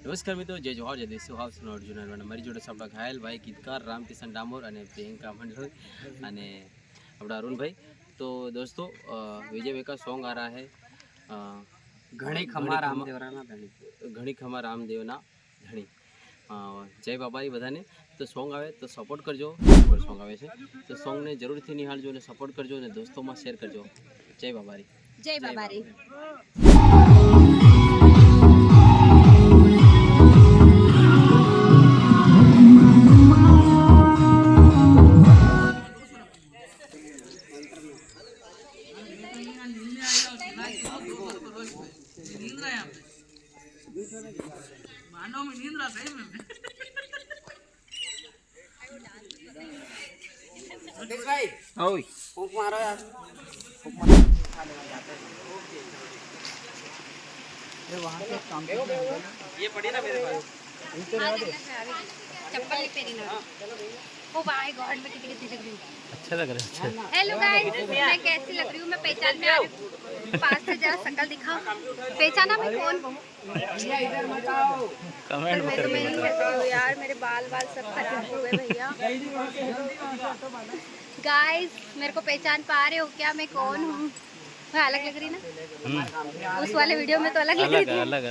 નમસ્કાર મિત્રો, જય જોહાર, જય દેશી હાઉસ अर्जुन अरवाना। મારી જોડે છે આપણા ઘાયલ ભાઈ ગીતકાર રામકિશન ડામોર અને પ્રિયંકા મંડल અને अपना अरुण भाई। तो दोस्तों विजय भाई का सॉन्ग आ रहा है घड़ी खमा रामदेवना धणी। जय बाबारी बधाने। तो सॉन्ग आवे तो सपोर्ट करजो। सॉन्ग आवे छे तो सॉन्ग ने जरूर थी निहाळजो ने सपोर्ट करजो ने दोस्तों में शेर करजो। जय बाबारी। जय बाबारी। मानो में नींद रहा सही में देख भाई ओए फूंक मारो यार फूंक मारो ये वहां से काम ये पड़ी ना मेरे पास चप्पल नहीं पहनी ना। ओ माय गॉड मैं कितनी लग रही हूँ। अच्छा लग रहा है। हेलो गाइस, मैं कैसी लग रही हूँ? मैं पहचान में आ रही हूँ। पास से जरा शक्ल दिखाओ, पहचाना मैं कौन हूँ? इधर मत आओ कमेंट मैं तो नहीं कहती हूँ यार, मेरे बाल सब खत्म हुए भैया। गाइस मेरे को पहचान पा रहे हो क्या? मैं कौन हूँ? मैं अलग लग रही ना? उस वाले वीडियो में तो अलग लग रही थी। अलग